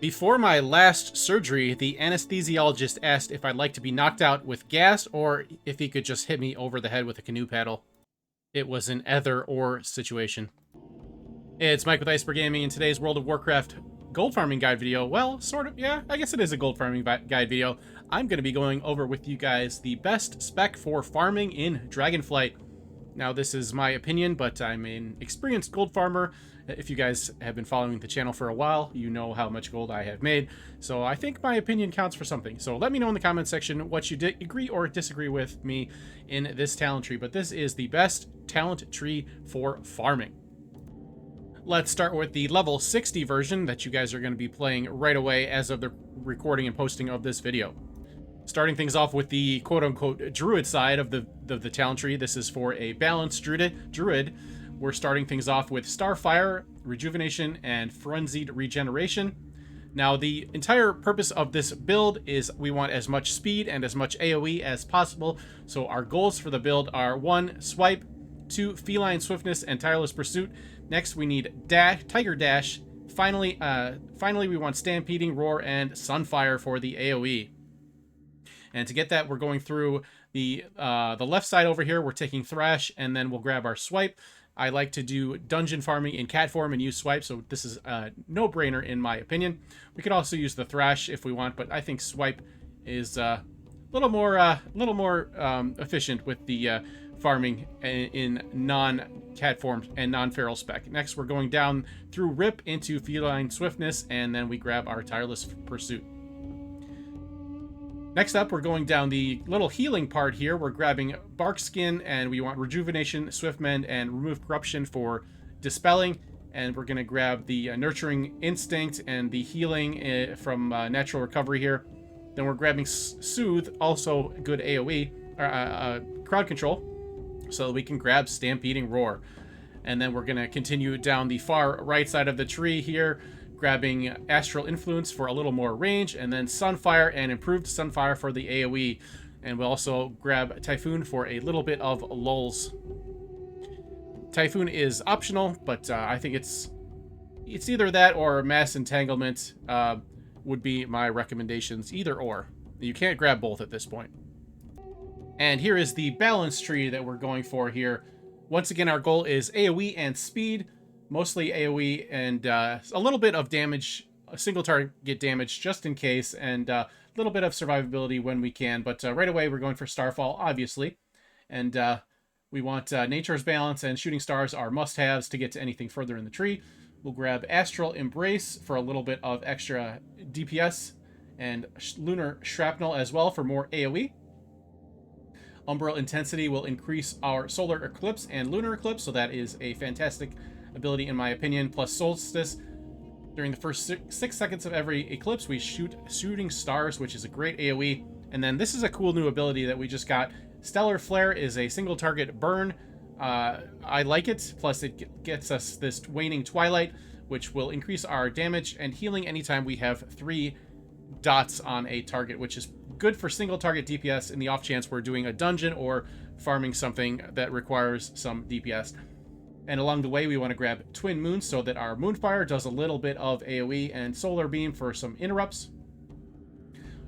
Before my last surgery, the anesthesiologist asked if I'd like to be knocked out with gas or if he could just hit me over the head with a canoe paddle. It was an either-or situation. It's Mike with Iceberg Gaming, and today's World of Warcraft gold farming guide video, well, sort of, yeah, I guess it is a gold farming guide video. I'm going to be going over with you guys the best spec for farming in Dragonflight. Now, this is my opinion, but I'm an experienced gold farmer. If you guys have been following the channel for a while, you know how much gold I have made. So I think my opinion counts for something. So let me know in the comment section what you agree or disagree with me in this talent tree. But this is the best talent tree for farming. Let's start with the level 60 version that you guys are going to be playing right away as of the recording and posting of this video. Starting things off with the quote-unquote Druid side of the talent tree. This is for a balanced Druid. We're starting things off with Starfire, Rejuvenation, and Frenzied Regeneration. Now, the entire purpose of this build is we want as much speed and as much AoE as possible. So our goals for the build are 1. Swipe, 2. Feline Swiftness and Tireless Pursuit. Next, we need Tiger Dash. Finally, we want Stampeding, Roar, and Sunfire for the AoE. And to get that, we're going through the left side over here. We're taking Thrash, and then we'll grab our Swipe. I like to do dungeon farming in cat form and use Swipe, so this is a no-brainer in my opinion. We could also use the Thrash if we want, but I think Swipe is a little more efficient with the farming in non-cat form and non-feral spec. Next, we're going down through Rip into Feline Swiftness, and then we grab our Tireless Pursuit. Next up, we're going down the little healing part here. We're grabbing Bark Skin, and we want Rejuvenation, Swift Mend, and Remove Corruption for Dispelling. And we're going to grab the Nurturing Instinct and the Healing from Natural Recovery here. Then we're grabbing Soothe, also good AoE, Crowd Control, so that we can grab Stampeding Roar. And then we're going to continue down the far right side of the tree here, grabbing Astral Influence for a little more range, and then Sunfire and Improved Sunfire for the AoE. And we'll also grab Typhoon for a little bit of lulls. Typhoon is optional, but I think it's either that or Mass Entanglement would be my recommendations, either or. You can't grab both at this point. And here is the balance tree that we're going for here. Once again, our goal is AoE and speed. Mostly AoE and a little bit of damage, a single target damage just in case, and a little bit of survivability when we can. But right away, we're going for Starfall, obviously. And we want Nature's Balance and Shooting Stars are must-haves to get to anything further in the tree. We'll grab Astral Embrace for a little bit of extra DPS, and Lunar Shrapnel as well for more AoE. Umbral Intensity will increase our Solar Eclipse and Lunar Eclipse, so that is a fantastic ability in my opinion. Plus Solstice. During the first 6 seconds of every eclipse, we shoot Shooting Stars, which is a great AoE. And then this is a cool new ability that we just got. Stellar Flare is a single target burn. I like it. Plus it gets us this Waning Twilight, which will increase our damage and healing anytime we have 3 dots on a target, which is good for single target DPS in the off chance we're doing a dungeon or farming something that requires some DPS. And along the way, we want to grab Twin Moons so that our Moonfire does a little bit of AoE, and Solar Beam for some interrupts.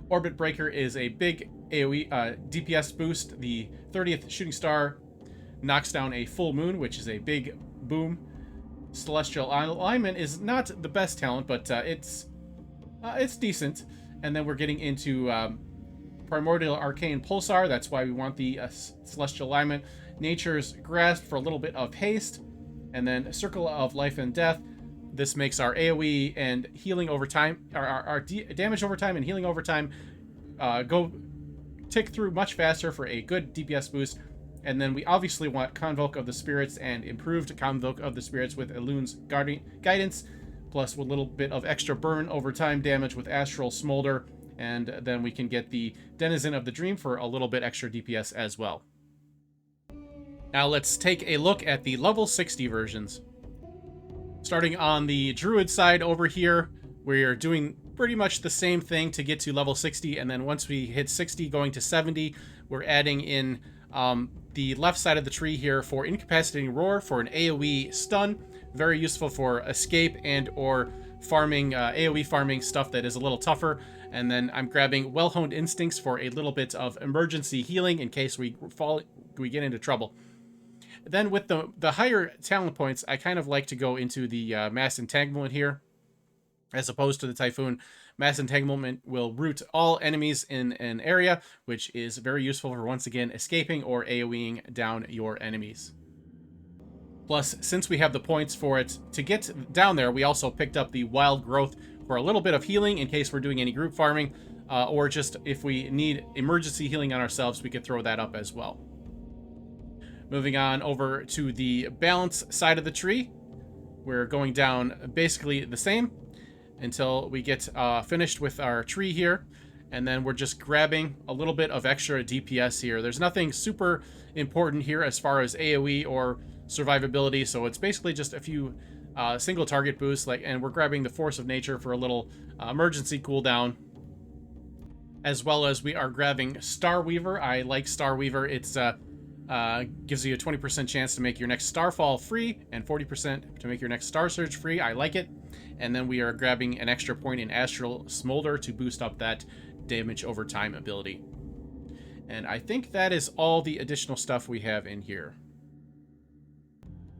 Orbit Breaker is a big AoE DPS boost. The 30th Shooting Star knocks down a full moon, which is a big boom. Celestial Alignment is not the best talent, but it's decent. And then we're getting into Primordial Arcane Pulsar. That's why we want the Celestial Alignment. Nature's Grasp for a little bit of haste, and then Circle of Life and Death. This makes our AoE and healing over time, our damage over time and healing over time go tick through much faster for a good DPS boost. And then we obviously want Convoke of the Spirits and improved Convoke of the Spirits with Elune's Guidance, plus a little bit of extra burn over time damage with Astral Smolder, and then we can get the Denizen of the Dream for a little bit extra DPS as well. Now let's take a look at the level 60 versions. Starting on the Druid side over here, we are doing pretty much the same thing to get to level 60, and then once we hit 60 going to 70, we're adding in the left side of the tree here for Incapacitating Roar for an AoE stun. Very useful for escape and or farming, AoE farming stuff that is a little tougher. And then I'm grabbing Well-Honed Instincts for a little bit of emergency healing in case we get into trouble. Then with the higher talent points, I kind of like to go into the Mass Entanglement here, as opposed to the Typhoon. Mass Entanglement will root all enemies in an area, which is very useful for, once again, escaping or AoEing down your enemies. Plus, since we have the points for it to get down there, we also picked up the Wild Growth for a little bit of healing in case we're doing any group farming, or just if we need emergency healing on ourselves, we could throw that up as well. Moving on over to the balance side of the tree, we're going down basically the same until we get finished with our tree here, and then we're just grabbing a little bit of extra DPS here. There's nothing super important here as far as AoE or survivability, so it's basically just a few single target boosts, and we're grabbing the Force of Nature for a little emergency cooldown, as well as we are grabbing Starweaver. I like Starweaver. It's gives you a 20% chance to make your next Starfall free and 40% to make your next Star Surge free. I like it. And then we are grabbing an extra point in Astral Smolder to boost up that damage over time ability. And I think that is all the additional stuff we have in here.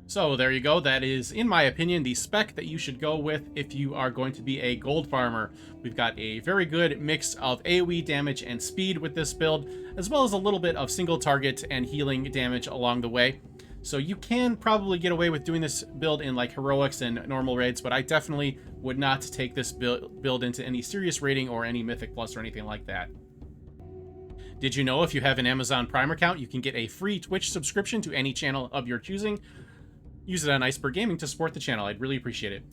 So there you go. That is, in my opinion, the spec that you should go with if you are going to be a gold farmer. We've got a very good mix of AoE damage and speed with this build, as well as a little bit of single target and healing damage along the way. So you can probably get away with doing this build in like heroics and normal raids, but I definitely would not take this build into any serious raiding or any Mythic Plus or anything like that. Did you know if you have an Amazon Prime account, you can get a free Twitch subscription to any channel of your choosing? Use it on Iceberg Gaming to support the channel. I'd really appreciate it.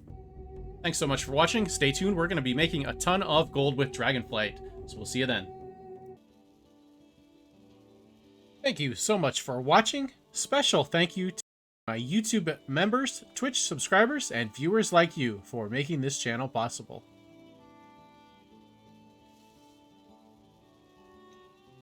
Thanks so much for watching. Stay tuned. We're going to be making a ton of gold with Dragonflight, so we'll see you then. Thank you so much for watching. Special thank you to my YouTube members, Twitch subscribers, and viewers like you for making this channel possible.